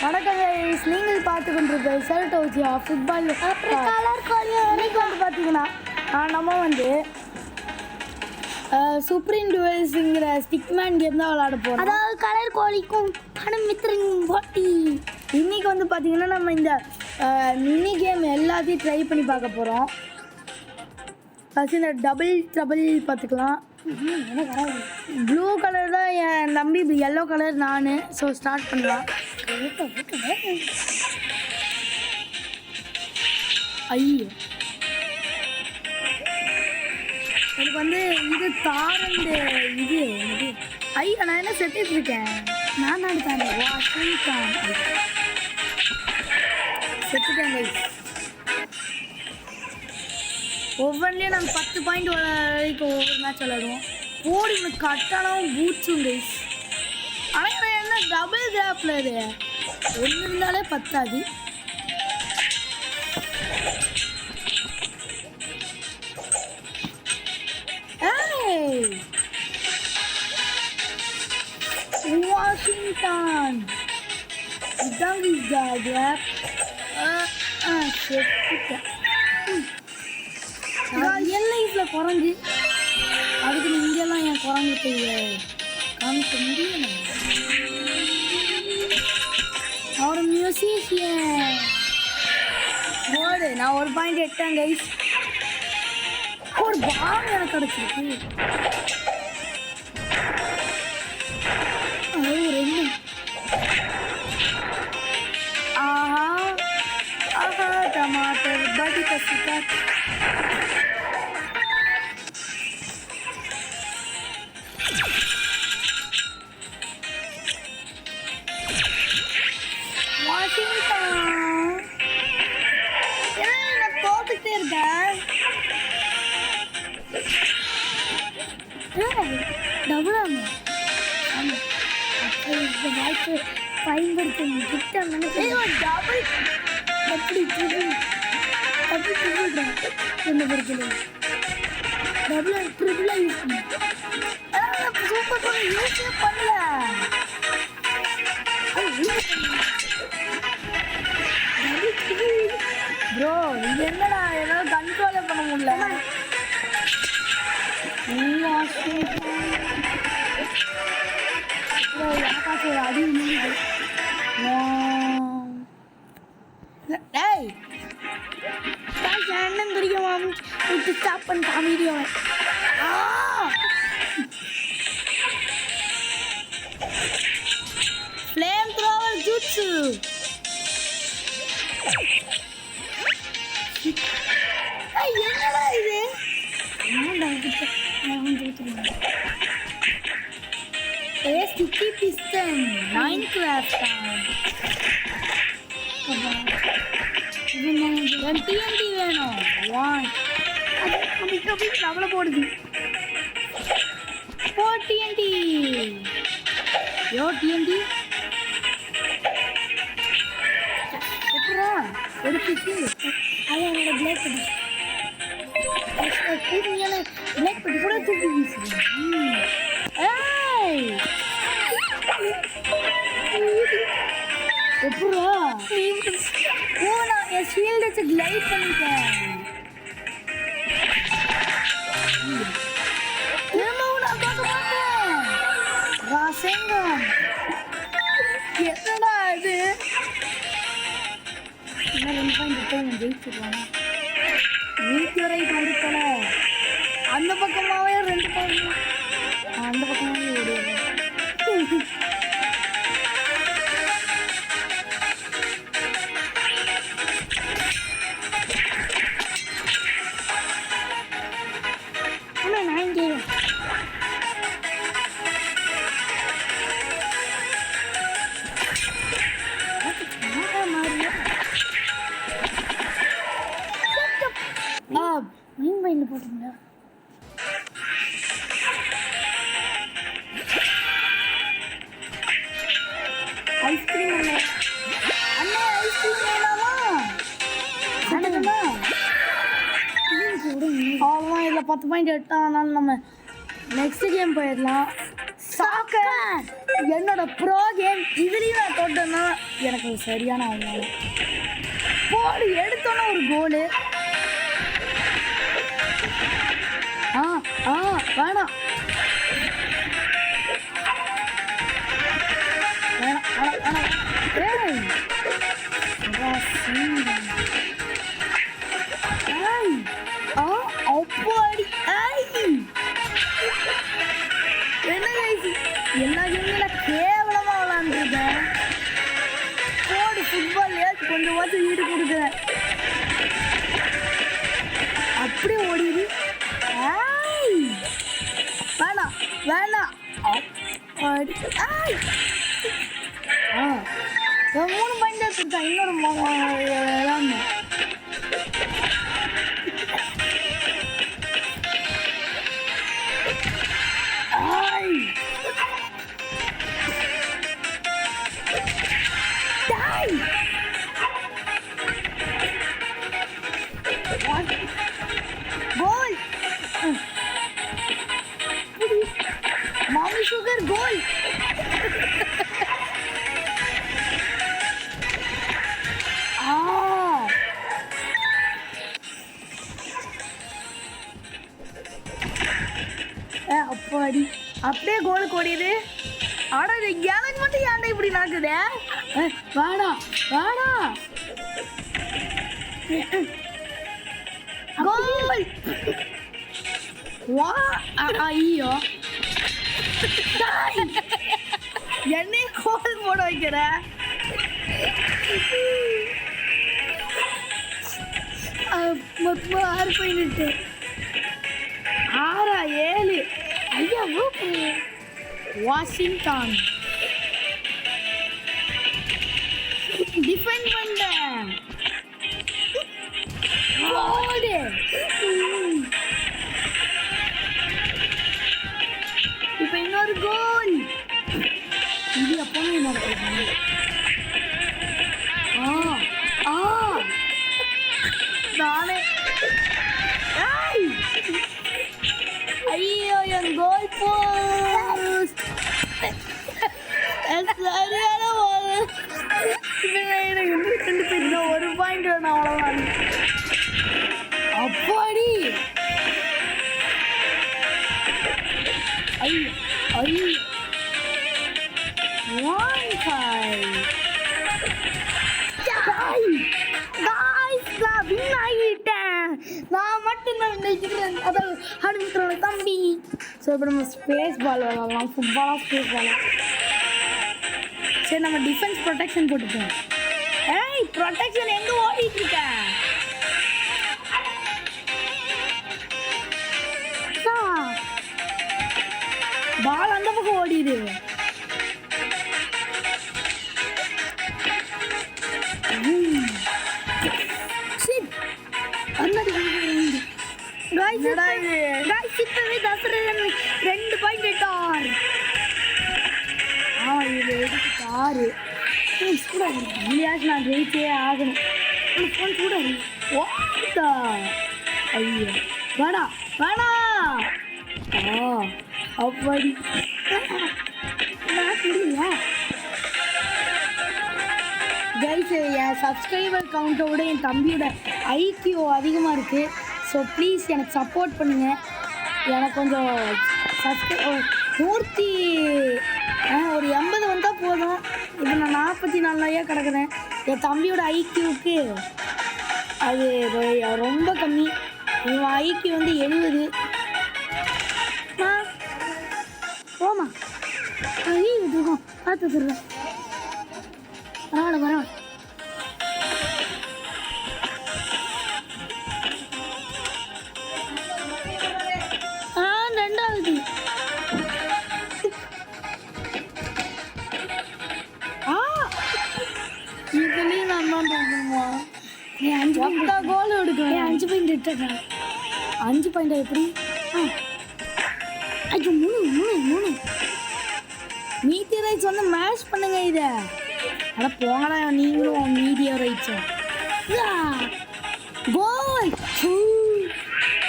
வணக்கம் guys, நீங்கள் பார்த்து கொண்டிருப்ப செல்டோஜியா ஃபுட்பால் கலர் கோலி. இன்னைக்கு வந்து பார்த்தீங்கன்னா நம்ம வந்து சுப்ரீம் டுவெல்ஸுங்கிற ஸ்டிக்மேன் கேம் தான் விளையாட போகிறோம். அதாவது கலர் கோழிக்கும் பணம் மித்திரங்க போட்டி. இன்றைக்கி வந்து பார்த்தீங்கன்னா நம்ம இந்த மினி கேம் எல்லாத்தையும் ட்ரை பண்ணி பார்க்க போகிறோம். ஃபஸ்ட் இந்த டபுள் ட்ரபிள் பார்த்துக்கலாம். ப்ளூ கலர் தான் என் தம்பி, எல்லோ கலர் நான். ஸோ ஸ்டார்ட் பண்ணலாம். ஐயோ, எனக்கு வந்து இது தாரண்டு இது ஐயா, நான் என்ன செத்துட்டு இருக்கேன். நான் நடித்தேன் செத்துட்டேன் guys. ஒவ்வொன்றிலையும் நம்ம 10 பாயிண்ட் வரைக்கும் ஒவ்வொரு மேட்ச் விளையாடுவோம். ஓடி எனக்கு கட்டாலும் பூச்சும் கைஸ். ஆனால் என்ன டபுள் கிராஃபில் இது ஒன்று இருந்தாலே பத்தாது. வாஷிங்டன் இதாங்க கிராஃப். என் லைஃப்பில் குறைஞ்சி அதுக்கு இங்கெல்லாம் என் குறைஞ்சி காமிக்க முடியல. ஒரு மியூசிஷியன் போடு. நான் ஒரு பாயிண்ட் எட்டேன் கைஸ். ஒரு பாம் எனக்கு கிடச்சிருக்கு. ரெண்டு ஆஹா ஆஹா டமாட்டர் படி கசிக்கா. தோத்துட்டே இருக்கேன். டபுளாம இந்த வாய்ப்பு பயன்படுத்தணும். கிட்ட டபுள் எப்படி என்ன பொறுக்கல. டபுள் ட்ரிபிளாக யூஸ் பண்ண சூப்பர் யூஸே பண்ணல. ப்ரோ இது என்னடா, என்னால் கண்ட்ரோலே பண்ண முடியல. எனக்காச்சும் ஒரு அடி முடியுது. என்னன்னு தெரியுமா விட்டு ஸ்டாப் பண்ணிட்டான் வீடியோ. Flame thrower jutsu. என்னடா இது? Sticky piston Minecraft. TNT வேணும். அவ்வளோ போடுது. TNT யோ TNT எப்படா எடுத்துச்சு. அது என்னோட பிளேக் பண்ணி பிளேக் பண்ணி கூட தூக்கி வீசுது. எப்படா நான் என் ஷீல்டு வச்சு கிளைட் பண்ணிட்டேன். திரும்பவும் நான் பார்க்க மாட்டேன். ராசேங்கம் என்னடா இது? இன்னும் 2 பாயிண்ட் எடுத்து ஜெயிச்சிருவானா? வீட்டு வரைக்கும் வந்துட்டல. அந்த பக்கமாகவே 2 பாயிண்ட், அந்த பக்கமாகவே ஓடுவாங்க. மீன் பையில் போட்டுங்களா? ஐஸ்கிரீம் அண்ணே ஐஸ்கிரீம் வேணாமா? அவ்வளோதான். இதில் 10 பாயிண்ட் எடுத்தோம். அதனால நம்ம நெக்ஸ்ட் கேம் போயிடலாம். சாக்கர் என்னோட ப்ரோ கேம். இதுலேயும் எனக்கு ஒரு சரியான அவமானம். போடு எடுத்தோன்னே ஒரு கோலு. வேணாம் அப்பாடி என்ன எல்லா கேம்ல கேவலமா விளாண்டுருக்கேன். போடு ஃபுட்பால் கொஞ்சம் ஈடு கொடுக்குறேன். அப்படியே ஓடிடு. வேணாம் வேணாம். 3 பாயிண்ட் எடுத்துருக்கேன். இன்னொரு விளாட்ணும். Goal! Mommy Sugar goal! அப்பாடி அப்படியே கோல் கோடிது. ஆனா எனக்கு மட்டும் ஏன்டா இப்படி நடக்குது? வேணாம் வேணாம். கோல் வா. ஐயோ என்னைய கோல் போட வைக்கிற. 6 பாயிண்ட் 6 7. ஐயா வாஷிங்டன் டிஃபெண்ட் பண்ண. இப்ப இன்னொரு கோல். இது அப்போ நானே ஐயோ என் கோல் போஸ்ட் சரியான ஒரு பாயிண்ட் வேணும் அவ்வளோதான். அப்பாடி ஐயோ ஐயோ 1-5. நான் மட்டும்தான் நினைக்கிறேன். அதாவது தம்பி. ஸோ இப்போ நம்ம ஸ்பேஸ் பால் விளாடலாம். ஃபுட்பாலாக ஸ்பேஸ் பாலா? சரி நம்ம டிஃபென்ஸ் ப்ரொடெக்ஷன் போட்டுப்போம். ப்ரொடெக்ஷன் எங்கே ஓடிட்டு இருக்க? பால் அந்த பக்கம் ஓடிடு. ரெண்டு பாயிண்ட் எட்டார். இது எடுத்துட்டாரு. நான் ஜெயிச்சே ஆகணும். ஃபோன் கூட ஓட்டா. ஐயோ வேணா வேணா. அப்படி கைஸ், என் சப்ஸ்கிரைபர் கவுண்டோட என் தம்பியோட ஐக்கியூ அதிகமாக இருக்குது. ஸோ ப்ளீஸ் எனக்கு சப்போர்ட் பண்ணுங்கள். எனக்கு கொஞ்சம் ஒரு 80 வந்தால் போதும். இப்போ நான் 44 கிடக்குறேன். என் தம்பியோட ஐக்கியூக்கு அது ரொம்ப கம்மி. இவன் ஐக்கியூ வந்து 70. போமா விட்டுருக்கோம். பார்த்து தருவேன். பரவாயில்ல பரவாயில்ல. ரெண்டாவது இதுலேயும் நான் தான் பார்க்கணுமா? நீ 5 கோல் எடுக்கிறேன். 5 பாயிண்ட் எடுத்துறேன். 5 பாயிண்ட் எப்படி? ஐயோ 3 மீதி ரைட்ஸ் வந்து மேட்ச் பண்ணுங்க இதை. அட போங்கடா நீங்களும் மீடியா ரைட்ஸும். கோல்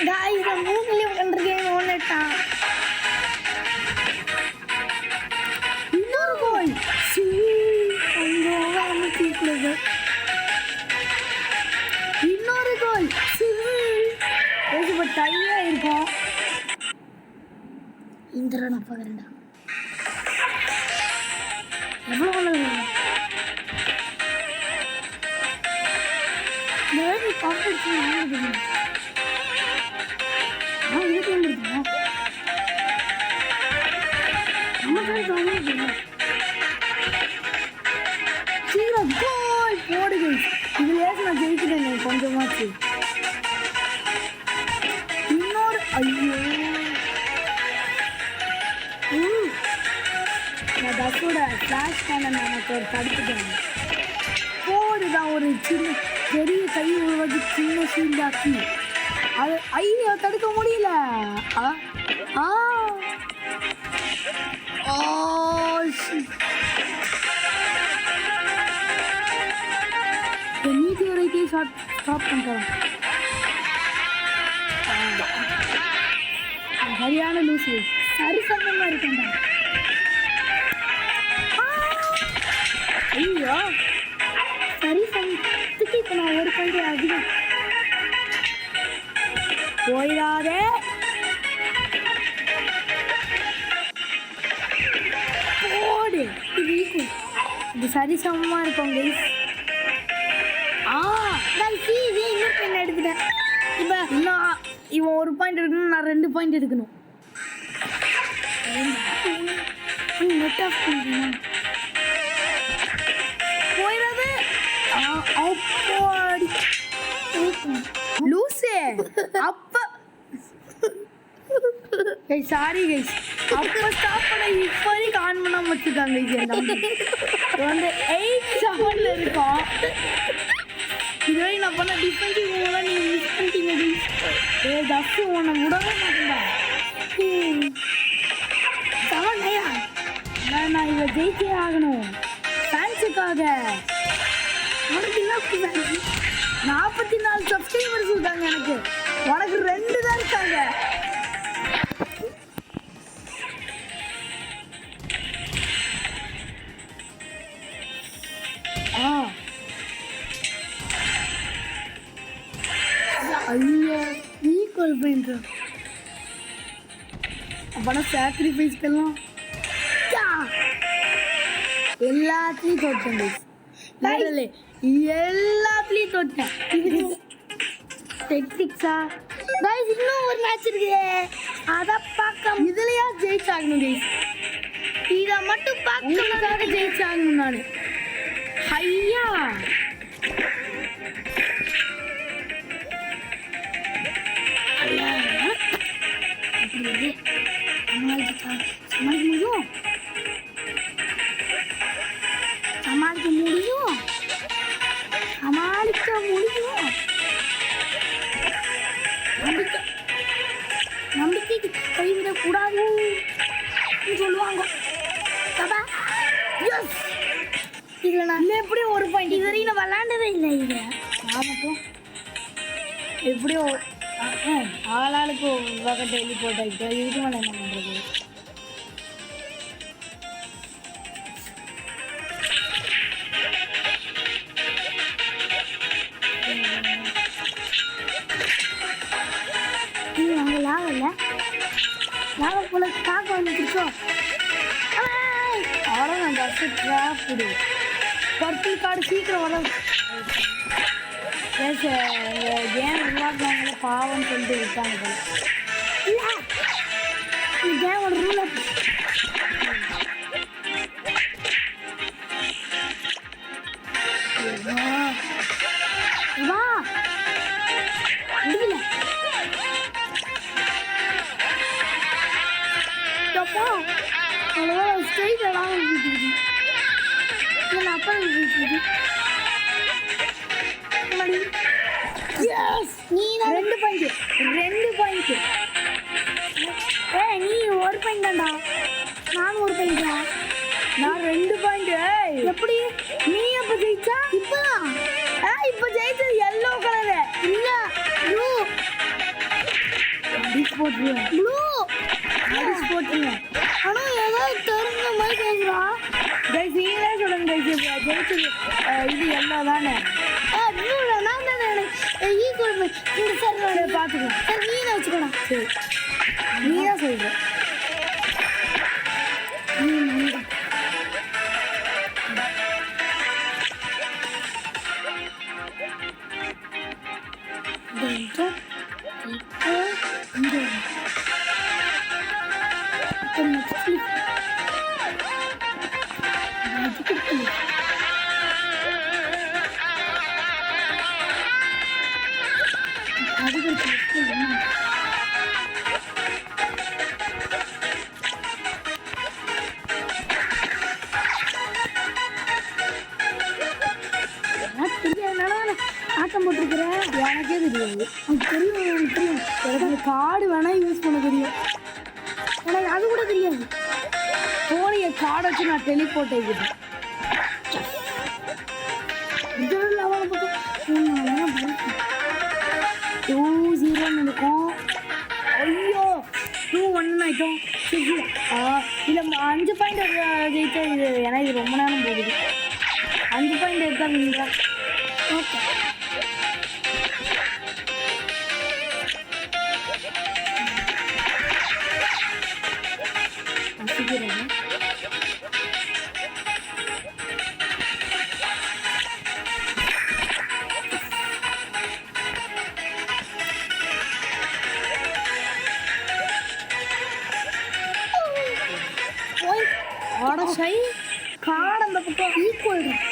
இதை 3 பண்ணுறேன். ஒன்றுட்டான் இன்னொரு கோல். இருக்கோம். இந்த நான் பார்க்குறேன்டா. எவ்வளோ நல்லது இந்த காம்படிஷன் வாங்குறது. இதுக்கு வந்துருக்கோம். நம்ம ஃப்ரெண்ட்ஸ் வாங்கிருக்கோம். சீக்கிரம் கோல் போடுங்க. இதுலேயே நான் ஜெயிக்கிறேன் கொஞ்சமாச்சு. இன்னொரு ஐயோ நான் பஸ்ஸோட ஃப்ளாஷ் பண்ண எனக்கு ஒரு தடுத்துட்டேன். போடுதான் ஒரு சின்ன பெரிய கை உருவாக்கி சின்ன சீண்டாக்கி அது ஐயோ தடுக்க முடியல. நீதி வரைக்கும் ஸ்டாப் பண்ணுறோம். சரியான லூசு. சரி சம்பந்தமாக இருக்கேன்டா. ஐயோ சரி சமத்துக்கு இப்போ நான் ஒரு பாயிண்ட் அதிகம். போயிடாதே. போடு. இது ஈக்குவல். இது சரி சமமாக இருக்கும் கைஸ். இது இன்னும் பெண் எடுத்துட்டேன். இப்போ இன்னும் இவன் ஒரு பாயிண்ட் எடுக்கணும், நான் 2 பாயிண்ட் எடுக்கணும். நெட் ஆஃப் பண்ணுறேன். போயிடாது. அப்போடி லூசே. அப்ப சாரி கைஸ், அப்போ ஸ்டாப் பண்ண இப்போ வரைக்கும் ஆன் பண்ணாம வச்சுருக்காங்க கைஸ். என் தம்பி வந்து 8-7 இருக்கோம். இதுவரை நான் பண்ண டிஃபென்சிவ் மூலம் நீங்கள் மிஸ் பண்ணிட்டீங்க கைஸ். ஜஸ்ட் உன்னை விடவே மாட்டேன்டா. நான் இவ ஜெயிச்சே ஆகணும் ஃபேன்ஸுக்காக. உனக்கு என்ன 44 சப்ஸ்கிரைபர்ஸ் இருக்காங்க எனக்கு. உனக்கு 2 தான் இருக்காங்க. ஐயோ ஈக்குவல் பண்ணுறோம். அப்போனா சாக்ரிஃபைஸ்க்கெல்லாம் எல்லாத்துலேயும் தோட்டேன். எல்லாத்துலேயும் தோட்டேன். இது டெக்னிக்ஸா கைஸ் இன்னும் ஒரு மேட்ச் இருக்கு. அதை பார்க்க இதுலையா ஜெயிச்சாகணும் கைஸ். இதை மட்டும் பார்க்கறதுக்காக ஜெயிச்சாகணும் நான். ஐயா சமாளிக்க முடியும். நம்பிக்கைக்கு கைவிடக்கூடாது சொல்லுவாங்க. இதில் நான் எப்படியும் ஒரு பாயிண்ட் இது வரைக்கும் நான் விளாண்டதே இல்லை. இது ஆமாம் எப்படியும் ஆளாளுக்கு வகை டெய்லி போட்டாக்கிட்டோ. இதுக்கு மேலே என்ன பண்ணுறது? அங்கே லாபம் இல்லை. லாபம் போல காக்க வந்து பிடிச்சோம். அவ்வளோ நான் ஜஸ்ட் ட்ராப் விடு. பர்பிள் கார்டு சீக்கிரம் வர. இந்த கேம் உருவாக்குறவங்கள பாவம்னு சொல்லிட்டு விட்டாங்க போல. இல்லை இந்த கேமோட ரூலை வா முடியல. அப்பா அவ்வளோ ஸ்ட்ரைட் எல்லாம் இருக்குது. இல்லை அப்பா இருக்குது. நீ 2 பாயிண்ட். நீ ஒரு பாயிண்ட் தான்டா. நானும் ஒரு பாயிண்ட் தான். நான் 2 பாயிண்ட். எப்படி நீ எப்போ ஜெயிச்சா? இப்போதான். இப்போ ஜெயிச்சது எல்லோ கலரு. இல்லை ப்ளூ. அடிச்சு போட்டுருவேன். ப்ளூ அடிச்சு போட்டுருங்க. ஆனால் ஏதோ தெரிஞ்ச மாதிரி கேட்குறா. கைஸ் நீங்களே சொல்லுங்க கைஸ். ஜெயிச்சது இது எல்லோ தானே? ப்ளூ நான் தானே எனக்கு ஈக்குவல் இந்த சார் சரி பார்த்துக்கலாம். சார் மீனை வச்சுக்கோண்ணா. சரி நீ தான் சொல்ற. ஆட்டம் போட்டிருக்கிறேன். எனக்கே தெரியாது. எனக்கு தெரியும், எனக்கு தெரியும். எனக்கு கார்டு வேணா யூஸ் பண்ண தெரியும். எனக்கு அது கூட தெரியாது. போனிய கார்டை வச்சு நான் டெலிபோர்ட் ஆகிட்டேன். இதெல்லாம் லெவலை போட்டு 2-0 இருக்கும். ஐயோ 2-1 ஆயிட்டோம். இல்லை 5 பாயிண்ட் ஜெயிச்சா இது ஏன்னா இது ரொம்ப நேரம் போகுது. 5 பாயிண்ட் எடுத்தா நீங்க ஓகே. ஆட ஷை கார்டு அந்த பக்கம் ஈக்குவல் தான்.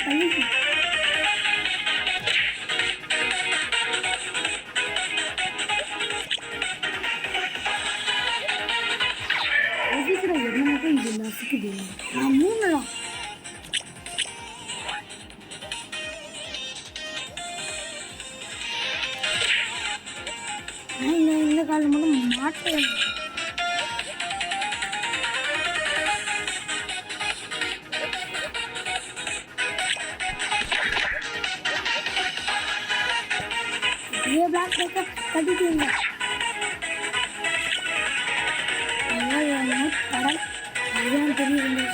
பண்ணிட்டு என்ன மட்டும் இது நசுக்குது. நான் 3 தான். இந்த காலம் மட்டும் மாட்டேன். இதே பிளாக் பேக்க கட்டிட்டீங்க. கடல் அதுதான் தெரியுது.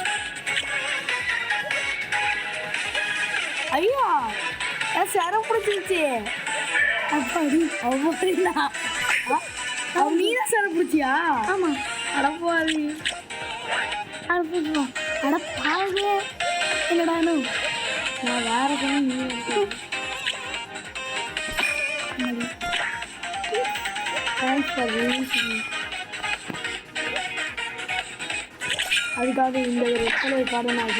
ஐயா சர பிடிச்சிருச்சு. அப்படி அவ்வளோ நீ தான் சர பிடிச்சியா? ஆமாம். அடப்பாவி அனுப்பிடுவோம். அட பாவே என்னடானு நான் வேற பணம் நீ அதுக்காக இந்த ஒரு எத்தனை கார்டு நான்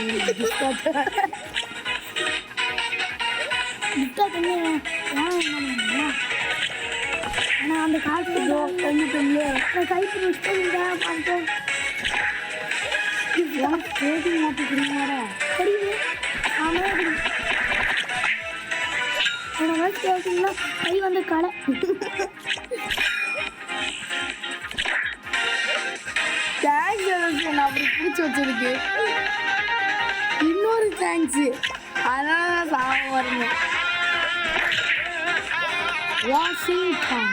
ஆனால் அந்த காலத்துல கைப்பு வச்சுக்கோங்க பார்த்தோம். பேசி மாற்றிக்கிறீங்க தெரியுது. ஆமாம் என்னோட கேட்டீங்கன்னா கை வந்து கடை. தேங்க்ஸ் நான் அப்படி பிடிச்சி வச்சிருக்கு. இன்னொரு தேங்க்ஸு அதனால நான் சாம வரணும். வாஷிங்டன்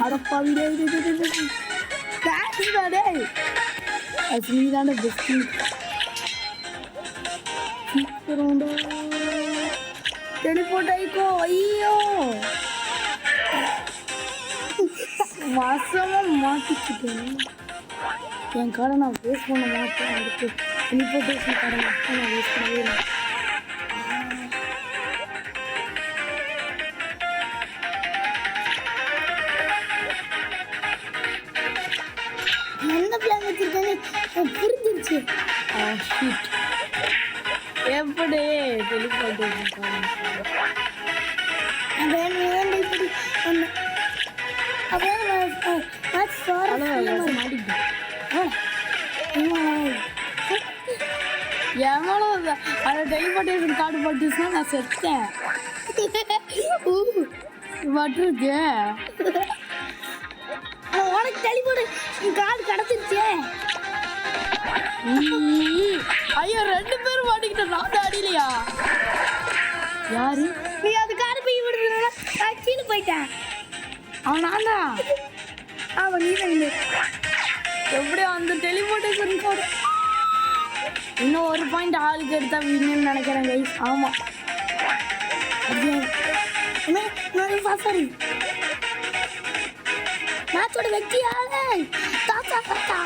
அடப்பாவிலே தேங்க்ஸ் தானே. அது நீ தானே பெஸ்ட். டெலிபோர்ட் ஆயிக்கோ. ஐயோ மாசமா மாட்டிக்கிட்டேன். என் காரை நான் வேஸ்ட் பண்ண மாட்டேன். அதுக்கு டெலிபோர்டேஷன் காரை மட்டும் நான் வேஸ்ட் பண்ணவே இல்லை. என்ன பிளான் வச்சிருக்கேன்னு புரிஞ்சிருச்சு. எப்படி டெலிபோர்டேஷன் காரை இப்படி ஒன்று அப்புறம் மாட்டிக்கிட்டேன். எவ்வளோ அந்த டெலிபோர்டேஷன் கார்டு போட்டுச்சுன்னா நான் செத்தேன். பட்டுருக்கு உனக்கு டெலிபோர்டேஷன் கார்டு கிடச்சிருச்சே. ஐயோ 2 பேரும் மாட்டிக்கிட்டோம். நான் தான் அடியிலையா? யாரு? நீ அது காடு போய் விடுறதுனால நான் கீழே போயிட்டேன். அவன் நான் தான். அவன் நீ தான். எப்படியோ அந்த டெலிபோர்டேஷன் போடு. இன்னும் ஒரு பாயிண்ட் ஆளுக்கு எடுத்தா வின்னு நினைக்கிறேன் கைஸ். ஆமாம் சாரி மேட்சோட வெற்றியாளர் தாத்தா தாத்தா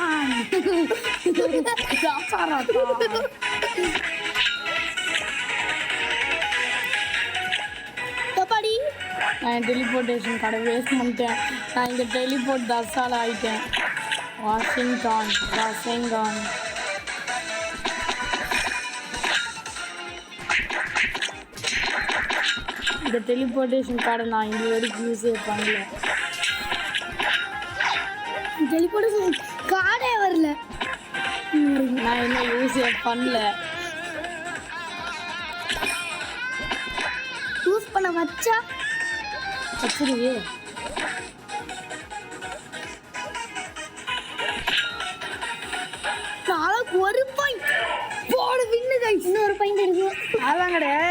கபாடி. நான் டெலிபோர்டேஷன் கடை வேஸ்ட் பண்ணிட்டேன். நான் இங்கே டெலிபோர்ட் தசால ஆகிட்டேன். வாஷிங்டன். இந்த டெலிபோர்டேஷன் கார்டை நான் இது வரைக்கும் யூஸே பண்ணல. டெலிபோர்டேஷன் கார்டே வரல. நான் இன்னும் யூஸே பண்ணல. யூஸ் பண்ண வச்சா வச்சிருவே. நாளைக்கு ஒரு பாயிண்ட் போடு வின்னு கைஸ். இன்னொரு பாயிண்ட் இருக்கு. அதெல்லாம் கிடையாது.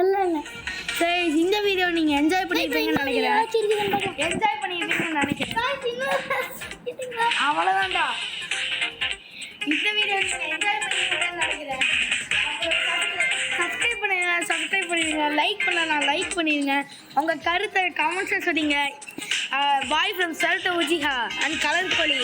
இல்ல சரி, இந்த வீடியோ நீங்கள் என்ஜாய் பண்ணியிருப்பீங்கன்னு நினைக்கிறேன். என்ஜாய் பண்ணியிருப்பீங்கன்னு நினைக்கிறேன். அவ்வளோதான்டா. இந்த வீடியோ நீங்கள் என்ஜாய் பண்ணியிருப்பீங்கன்னு நினைக்கிறேன். சப்ஸ்கிரைப் பண்ணிடுங்க. லைக் பண்ணலாம், லைக் பண்ணிடுங்க. உங்கள் கருத்தை கமெண்ட்ஸை சொன்னீங்க. பாய் ஃப்ரம் செல்ட உஜிஹா அண்ட் கலர் கோலி.